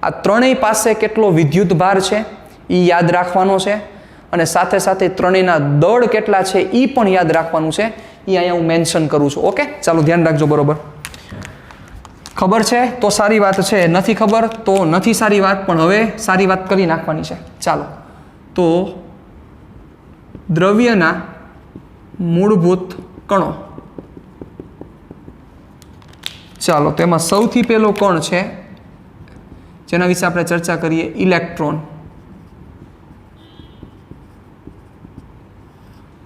આ ત્રણેય પાસે કેટલો વિદ્યુત ભાર છે એ યાદ રાખવાનો છે, અને સાથે સાથે ત્રણેયના દળ કેટલા છે એ પણ યાદ રાખવાનું છે. એ અહીંયા હું મેન્શન કરું છું. ઓકે, ચાલો ધ્યાન રાખજો. બરોબર? ખબર છે તો સારી વાત છે, નથી ખબર તો નથી સારી વાત, પણ હવે સારી વાત કરી નાખવાની છે. ચાલો, તો દ્રવ્યના મૂળભૂત કણો. ચાલો, તેમાં સૌથી પહેલો કણ છે જેના વિશે આપણે ચર્ચા કરીએ, ઇલેક્ટ્રોન.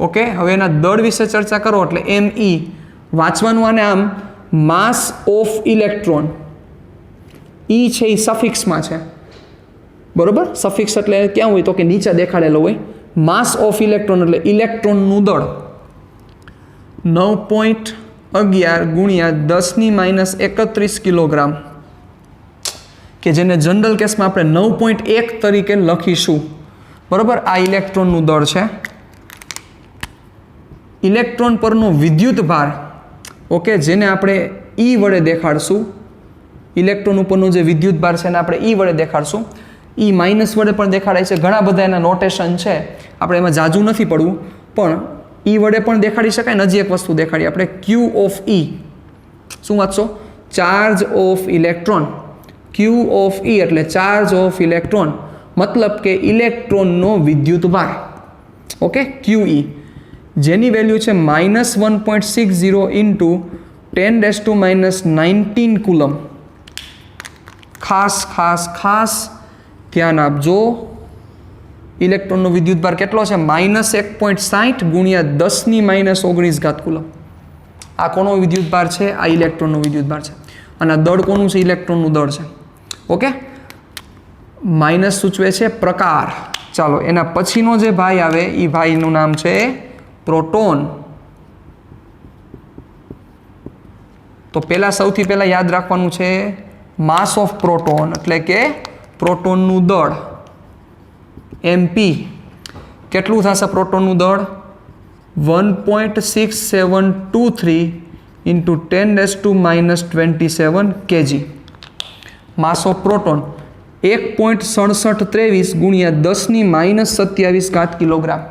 ઓકે, હવે એના દળ વિશે ચર્ચા કરો એટલે ME વાંચવાનું. આને આમ માસ ઓફ ઇલેક્ટ્રોન. E છે એ સફિક્સમાં છે. બરોબર? સફિક્સ એટલે ક્યાં હોય તો કે નીચે દેખાડેલો હોય. માસ ઓફ ઇલેક્ટ્રોન એટલે ઇલેક્ટ્રોનનું દળ 9.11 × 10⁻31 કિલોગ્રામ, કે જેને જનરલ કેસમાં આપણે 9.1 તરીકે લખીશું. બરોબર? આ ઇલેક્ટ્રોનનું દળ છે. ઇલેક્ટ્રોન પરનો વિદ્યુત ભાર, ઓકે, જેને આપણે E વડે દેખાડશું. ઇલેક્ટ્રોન ઉપરનો જે વિદ્યુત ભાર છે એને આપણે E વડે દેખાડશું. E માઇનસ વડે પણ દેખાડાય છે. ઘણા બધા એના નોટેશન છે, આપણે એમાં જાજુ નથી પડવું, પણ E વડે પણ દેખાડી શકાય. હજી એક વસ્તુ દેખાડીએ આપણે, Q ઓફ E. શું વાંચશો? Charge of electron. Q of E એટલે ચાર્જ ઓફ ઇલેક્ટ્રોન, મતલબ કે ઇલેક્ટ્રોનનો વિદ્યુત ભાર. ઓકે, QE, જેની વેલ્યુ છે -1.60 × 10⁻19 કુલમ. ખાસ ધ્યાન આપજો. ઇલેક્ટ્રોનનો વિદ્યુતભાર કેટલો છે? -1.60 × 10⁻19 કુલમ. આ કોનો વિદ્યુતભાર છે? આ ઇલેક્ટ્રોનનો વિદ્યુતભાર છે. અને દળ કોનું છે? ઇલેક્ટ્રોનનું દળ છે. ઓકે, માઇનસ સૂચવે છે પ્રકાર. ચાલો, એના પછીનો જે ભાઈ આવે એ ભાઈનું નામ છે પ્રોટોન. તો સૌથી પહેલા યાદ રાખવાનું છે માસ ઓફ પ્રોટોન, એટલે કે પ્રોટોનનું દળ. MP કેટલું થશે? પ્રોટોનનું દળ 1.6723 × 10⁻27 kg. Mass of proton 1.6723 × 10⁻27 kilogram.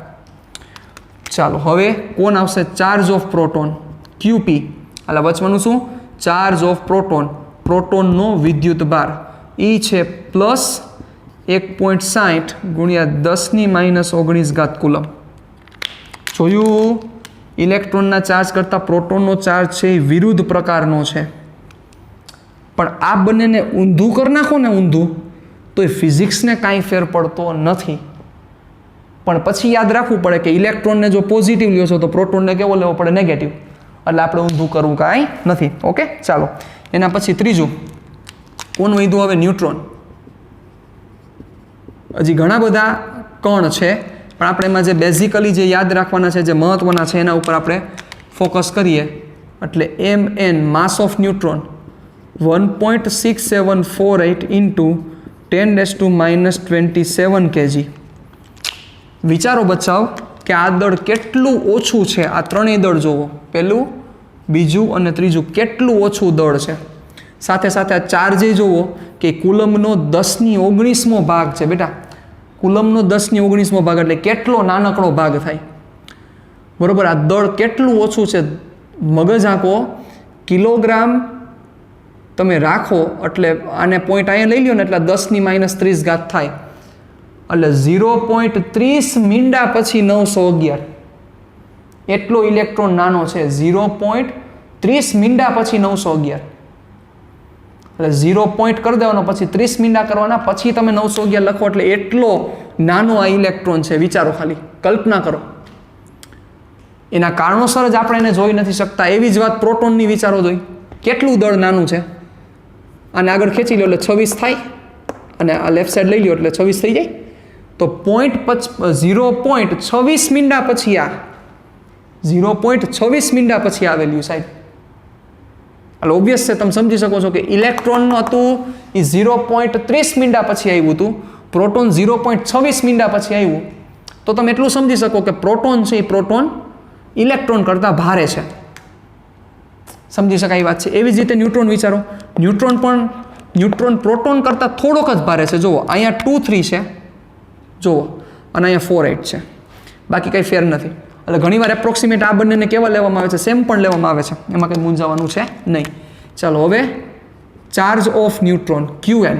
ચાલો, હવે કોણ આવશે? Charge of proton, QP. એટલે વચવાનું શું? ચાર્જ ઓફ પ્રોટોન, પ્રોટોનનો વિદ્યુત ભાર. E છે +1.60 × 10⁻19 કુલમ. જોયું? ઇલેક્ટ્રોનના ચાર્જ કરતાં પ્રોટોનનો ચાર્જ છે એ વિરુદ્ધ પ્રકારનો છે. પણ આ બંનેને ઊંધું કરી નાખો ને, ઊંધું, તો એ ફિઝિક્સને કાંઈ ફેર પડતો નથી. પણ પછી યાદ રાખવું પડે કે ઇલેક્ટ્રોનને જો પોઝિટિવ લ્યો છો તો પ્રોટોનને કેવો લેવો પડે? નેગેટિવ. એટલે આપણે ઊંધું કરવું કાંઈ નથી. ઓકે, ચાલો, એના પછી ત્રીજું કોણ વધ્યું? હવે ન્યુટ્રોન. હજી ઘણા બધા કણ છે, પણ આપણે એમાં જે બેઝિકલી જે યાદ રાખવાના છે, જે મહત્વના છે, એના ઉપર આપણે ફોકસ કરીએ. એટલે MN, mass of neutron 1.6748 × 10⁻27 kg. વિચારો બચાવ કે આ દળ કેટલું ઓછું છે. આ ત્રણેય દળ જોવો, પહેલું, બીજું અને ત્રીજું, કેટલું ઓછું દળ છે. સાથે સાથે આ ચાર્જ જોવો કે કુલમનો 10⁻19 ભાગ છે. બેટા, કુલમનો 10⁻19 ભાગ એટલે કેટલો નાનકડો ભાગ થાય. બરોબર? આ દળ કેટલું ઓછું છે. મગજ આંકો, કિલોગ્રામ તમે રાખો એટલે આને પોઈન્ટ અહીંયા લઈ લો ને એટલે 10⁻30 થાય. એટલે 0.30 મીંડા પછી 911 એટલો ઇલેક્ટ્રોન નાનો છે. 0.30 મીંડા પછી 911. એટલે 0 પોઈન્ટ કરી દેવાનો, પછી 30 મીંડા કરવાના, પછી તમે 911 લખો. એટલે એટલો નાનો આ ઇલેક્ટ્રોન છે. વિચારો ખાલી. કલ્પના કરો. એના કારણોસર જ આપણે એને જોઈ નથી શકતા. એવી જ વાત પ્રોટોનની વિચારો જોઈ. કેટલું દળ નાનું છે. અને આગળ ખેંચી લો એટલે 26 થાય અને આ લેફ્ટ સાઈડ લઈ લો એટલે 26 થઈ જાય. તો 0.26 મીંડા પછી આ 0.26 મીંડા પછી આ વેલ્યુ સાહેબ. એટલે ઓબ્વિયસ છે, તમે સમજી શકો છો કે ઇલેક્ટ્રોન હતું એ 0.30 મીંડા પછી આવ્યું હતું, પ્રોટોન 0.26 મીંડા પછી આવ્યું. તો તમે એટલું સમજી શકો કે પ્રોટોન છે એ પ્રોટોન ઇલેક્ટ્રોન કરતાં ભારે છે. સમજી શકાય વાત છે. એવી જ રીતે ન્યુટ્રોન વિચારો. ન્યુટ્રોન પ્રોટોન કરતાં થોડોક જ ભારે છે. જુઓ અહીંયા 2 3 છે, જુઓ, અને અહીંયા 4 8 છે. બાકી કંઈ ફેર નથી. એટલે ઘણીવાર એપ્રોક્સિમેટ આ બંનેને કેવા લેવામાં આવે છે, સેમ પણ લેવામાં આવે છે. એમાં કંઈ મૂંઝાવાનું છે નહીં. ચાલો હવે charge of neutron QN,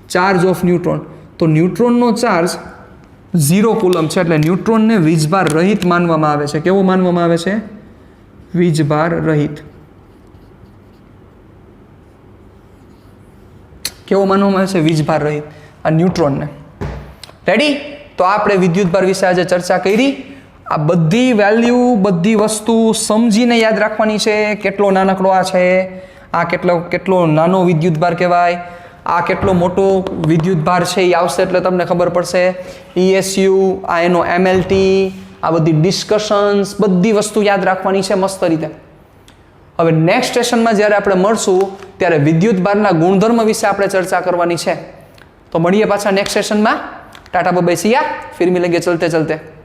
charge of neutron. તો ન્યુટ્રોનનો ચાર્જ 0 કુલમ છે, એટલે ન્યુટ્રોનને વીજભાર રહિત માનવામાં આવે છે. કેવો માનવામાં આવે છે? વીજભાર રહિત. કેવો માનવામાં આવે છે? વીજભાર રહિત આ ન્યુટ્રોનને. રેડી? તો આપણે વિદ્યુતભાર વિશે આજે ચર્ચા કરી. આ બધી વેલ્યુ, બધી વસ્તુ સમજીને યાદ રાખવાની છે. કેટલો નાનકડો આ છે, આ કેટલો નાનો વિદ્યુતભાર કહેવાય, આ કેટલો મોટો વિદ્યુતભાર છે એ આવશે એટલે તમને ખબર પડશે. ESU, આ એનો MLT, આ બધી ડિસ્કશન્સ, બધી વસ્તુ યાદ રાખવાની છે મસ્ત રીતે. હવે નેક્સ્ટ સેશનમાં જ્યારે આપણે મળશું ત્યારે વિદ્યુતભારના ગુણધર્મ વિશે આપણે ચર્ચા કરવાની છે. તો મળીએ પાછા નેક્સ્ટ સેશનમાં. टाटा बाय बाय, सिया, फिर मिलेंगे चलते चलते.